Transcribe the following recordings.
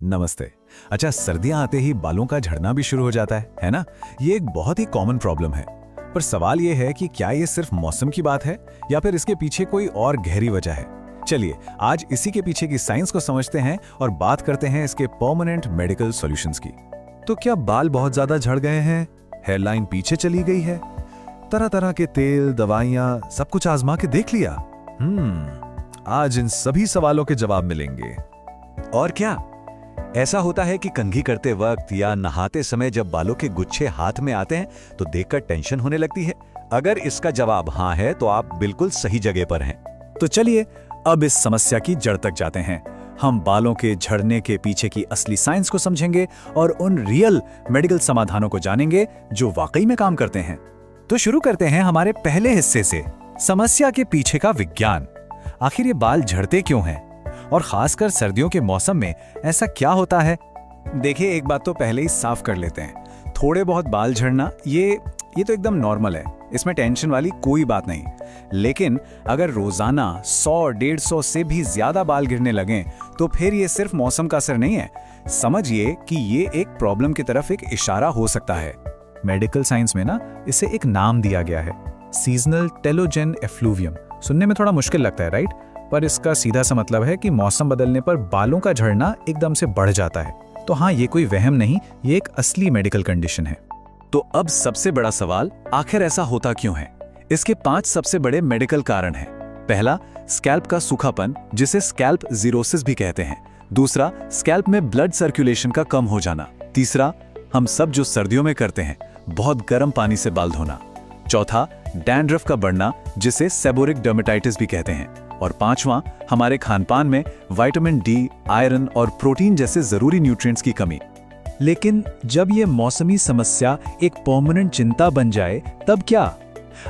नमस्ते। अच्छा, सर्दियां आते ही बालों का झड़ना भी शुरू हो जाता है ना? ये एक बहुत ही कॉमन प्रॉब्लम है। पर सवाल ये है कि क्या ये सिर्फ मौसम की बात है या फिर इसके पीछे कोई और गहरी वजह है? चलिए आज इसी के पीछे की साइंस को समझते हैं और बात करते हैं इसके परमानेंट मेडिकल सॉल्यूशंस की। तो क्या बाल बहुत ज्यादा झड़ गए हैं? हेयरलाइन पीछे चली गई है? तरह तरह के तेल, दवाइयां, सब कुछ आजमा के देख लिया? आज इन सभी सवालों के जवाब मिलेंगे। और क्या ऐसा होता है कि कंघी करते वक्त या नहाते समय जब बालों के गुच्छे हाथ में आते हैं तो देखकर टेंशन होने लगती है? अगर इसका जवाब हाँ है तो आप बिल्कुल सही जगह पर हैं। तो चलिए अब इस समस्या की जड़ तक जाते हैं। हम बालों के झड़ने के पीछे की असली साइंस को समझेंगे और उन रियल मेडिकल समाधानों को जानेंगे जो वाकई में काम करते हैं। तो शुरू करते हैं हमारे पहले हिस्से से, समस्या के पीछे का विज्ञान। आखिर ये बाल झड़ते क्यों हैं और खासकर सर्दियों के मौसम में ऐसा क्या होता है? देखिए, एक बात तो पहले ही साफ कर लेते हैं। थोड़े बहुत बाल झड़ना ये तो एकदम नॉर्मल है, इसमें टेंशन वाली कोई बात नहीं। लेकिन अगर रोजाना 100-150 से भी ज्यादा बाल गिरने लगें तो फिर ये सिर्फ मौसम का असर नहीं है। समझिए कि ये एक प्रॉब्लम की तरफ एक इशारा हो सकता है। मेडिकल साइंस में ना इसे एक नाम दिया गया है, सीजनल टेलोजेन एफ्लूवियम। सुनने में थोड़ा मुश्किल लगता है, राइट? पर इसका सीधा सा मतलब है कि मौसम बदलने पर बालों का झड़ना एकदम से बढ़ जाता है। तो हाँ, ये कोई वहम नहीं, ये एक असली मेडिकल कंडीशन है। तो अब सबसे बड़ा सवाल, आखिर ऐसा होता क्यों है? इसके 5 सबसे बड़े मेडिकल कारण हैं। पहला, स्कैल्प का सूखापन, जिसे स्कैल्प ज़ीरोसिस भी कहते हैं। दूसरा, स्कैल्प में ब्लड सर्कुलेशन का कम हो जाना। तीसरा, हम सब जो सर्दियों में करते हैं, बहुत गर्म पानी से बाल धोना। चौथा, डैंड्रफ का बढ़ना, जिसे सेबोरिक डर्मेटाइटिस भी कहते हैं। और पांचवां, हमारे खानपान में विटामिन डी, आयरन और प्रोटीन जैसे जरूरी न्यूट्रिएंट्स की कमी। लेकिन जब ये मौसमी समस्या एक परमानेंट चिंता बन जाए तब क्या?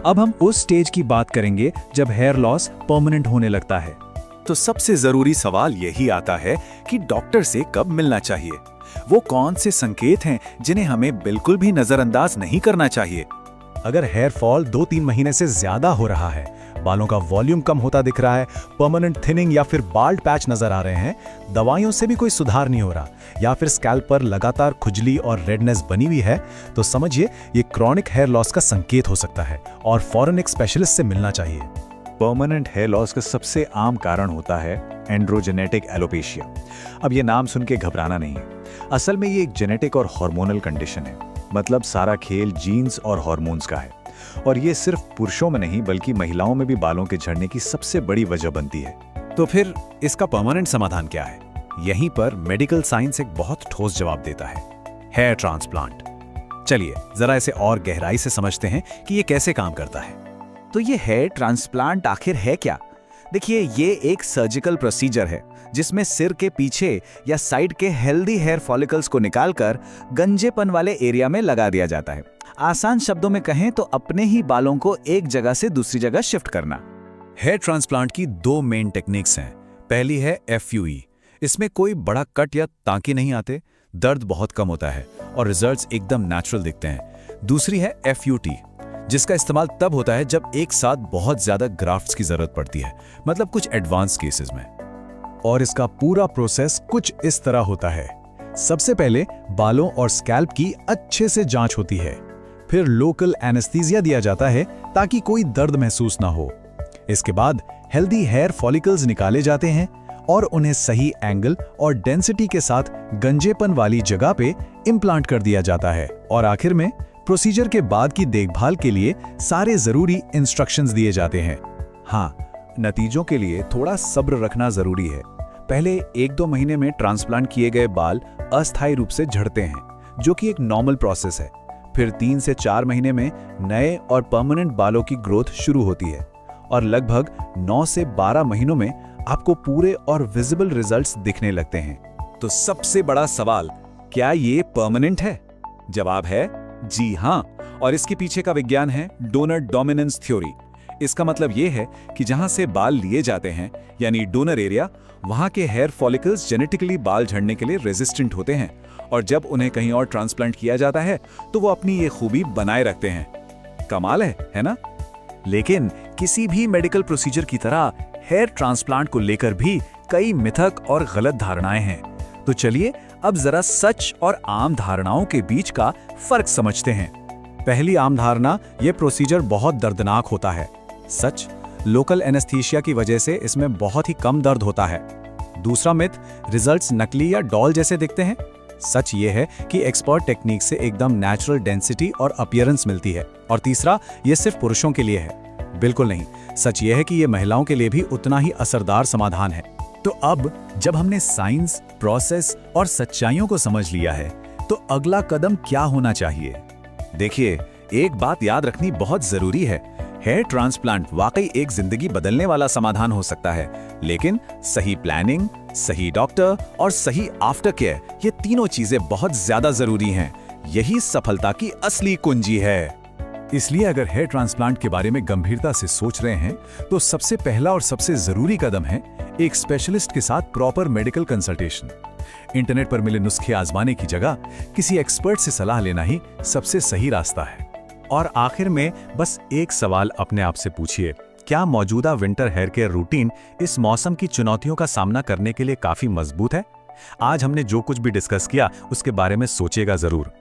अब हम उस स्टेज की बात करेंगे जब हेयर लॉस परमानेंट होने लगता है। तो सबसे जरूरी सवाल यही आता है कि डॉक्टर से कब मिलना चाहिए? वो कौन से संकेत हैं जिन्हें हमें बिल्कुल भी नजरअंदाज नहीं करना चाहिए? अगर हेयर फॉल 2-3 महीने से ज्यादा हो रहा है, बालों का वॉल्यूम कम होता दिख रहा है, परमानेंट थिनिंग या फिर बाल्ड पैच नजर आ रहे हैं, दवाइयों से भी कोई सुधार नहीं हो रहा, या फिर स्कैल्प पर लगातार खुजली और रेडनेस बनी हुई है, तो समझिए ये क्रॉनिक हेयर लॉस का संकेत हो सकता है और फौरन एक स्पेशलिस्ट से मिलना चाहिए। परमानेंट हेयर लॉस का सबसे आम कारण होता है एंड्रोजेनेटिक एलोपेशिया। अब ये नाम सुन के घबराना नहीं है। असल में ये एक जेनेटिक और हार्मोनल कंडीशन है। मतलब सारा खेल जीन्स और हार्मोन्स का है। और ये सिर्फ पुरुषों में नहीं बल्कि महिलाओं में भी बालों के झड़ने की सबसे बड़ी वजह बनती है। तो फिर इसका परमानेंट समाधान क्या है? यहीं पर मेडिकल साइंस एक बहुत ठोस जवाब देता है, हेयर ट्रांसप्लांट। चलिए जरा इसे और गहराई से समझते हैं कि ये कैसे काम करता है। तो ये हेयर ट्रांसप्लांट आखिर है क्या? देखिए, ये एक सर्जिकल प्रोसीजर है जिसमें सिर के पीछे या साइड के हेल्दी हेयर फॉलिकल्स को निकालकर गंजेपन वाले एरिया में लगा दिया जाता है। आसान शब्दों में कहें तो अपने ही बालों को एक जगह से दूसरी जगह शिफ्ट करना। हेयर ट्रांसप्लांट की 2 मेन टेक्निक्स हैं। पहली है FUE। इसमें कोई बड़ा कट या तांके नहीं आते, दर्द बहुत कम होता है और रिजल्ट्स एकदम नेचुरल दिखते हैं। दूसरी है FUT, जिसका इस्तेमाल तब होता है जब एक साथ बहुत ज्यादा ग्राफ्ट्स की जरूरत पड़ती है, मतलब कुछ एडवांस केसेस में। और इसका पूरा प्रोसेस कुछ इस तरह होता है। सबसे पहले बालों और स्कैल्प की अच्छे से जांच होती है, फिर लोकल एनेस्थीसिया दिया जाता है ताकि कोई दर्द महसूस ना हो। इसके बाद हेल्दी हेयर फॉलिकल्स निकाले जाते हैं और उन्हें सही एंगल और डेंसिटी के साथ गंजेपन वाली जगह पे इम्प्लांट कर दिया जाता है। और आखिर में प्रोसीजर के बाद की देखभाल के लिए सारे जरूरी इंस्ट्रक्शंस दिए जाते हैं। हाँ, नतीजों के लिए थोड़ा सब्र रखना जरूरी है। पहले 1-2 महीने में ट्रांसप्लांट किए गए बाल अस्थायी रूप से झड़ते हैं, जो कि एक नॉर्मल प्रोसेस है। फिर 3 से 4 महीने में नए और परमानेंट बालों की ग्रोथ शुरू होती है और लगभग 9 से 12 महीनों में आपको पूरे और विजिबल रिजल्ट्स दिखने लगते हैं। तो सबसे बड़ा सवाल, क्या ये परमानेंट है? जवाब है जी हाँ। और इसके पीछे का विज्ञान है डोनर डोमिनेंस थ्योरी। इसका मतलब ये है कि जहां से बाल लिए जाते हैं, यानी डोनर एरिया, वहां के हेयर फॉलिकल्स जेनेटिकली बाल झड़ने के लिए रेजिस्टेंट होते हैं और जब उन्हें कहीं और ट्रांसप्लांट किया जाता है तो वो अपनी ये खूबी बनाए रखते हैं। कमाल है ना? लेकिन किसी भी मेडिकल प्रोसीजर की तरह हेयर ट्रांसप्लांट को लेकर भी कई मिथक और गलत धारणाएं हैं। तो चलिए अब जरा सच और आम धारणाओं के बीच का फर्क समझते हैं। पहली आम धारणा, ये प्रोसीजर बहुत दर्दनाक होता है। सच, लोकल एनेस्थीसिया की वजह से इसमें बहुत ही कम दर्द होता है। दूसरा मिथ, रिजल्ट्स नकली या डॉल जैसे दिखते हैं। सच ये है कि एक्सपर्ट टेक्निक से एकदम नेचुरल डेंसिटी और अपीयरेंस मिलती है। और तीसरा, ये सिर्फ पुरुषों के लिए है। बिल्कुल नहीं, सच ये है कि ये महिलाओं के लिए भी उतना ही असरदार समाधान है। तो अब जब हमने साइंस, प्रोसेस और सच्चाइयों को समझ लिया है, तो अगला कदम क्या होना चाहिए? देखिए, एक बात याद रखनी बहुत जरूरी है। हेयर ट्रांसप्लांट वाकई एक जिंदगी बदलने वाला समाधान हो सकता है, लेकिन सही प्लानिंग, सही डॉक्टर और सही आफ्टर केयर, ये तीनों चीजें बहुत ज्यादा जरूरी हैं। यही सफलता की असली कुंजी है। इसलिए अगर हेयर ट्रांसप्लांट के बारे में गंभीरता से सोच रहे हैं, तो सबसे पहला और सबसे जरूरी कदम है एक स्पेशलिस्ट के साथ प्रॉपर मेडिकल कंसल्टेशन। इंटरनेट पर मिले नुस्खे आजमाने की जगह किसी एक्सपर्ट से सलाह लेना ही सबसे सही रास्ता है। और आखिर में बस एक सवाल अपने आप से पूछिए, क्या मौजूदा विंटर हेयर केयर रूटीन इस मौसम की चुनौतियों का सामना करने के लिए काफी मजबूत है? आज हमने जो कुछ भी डिस्कस किया उसके बारे में सोचिएगा जरूर।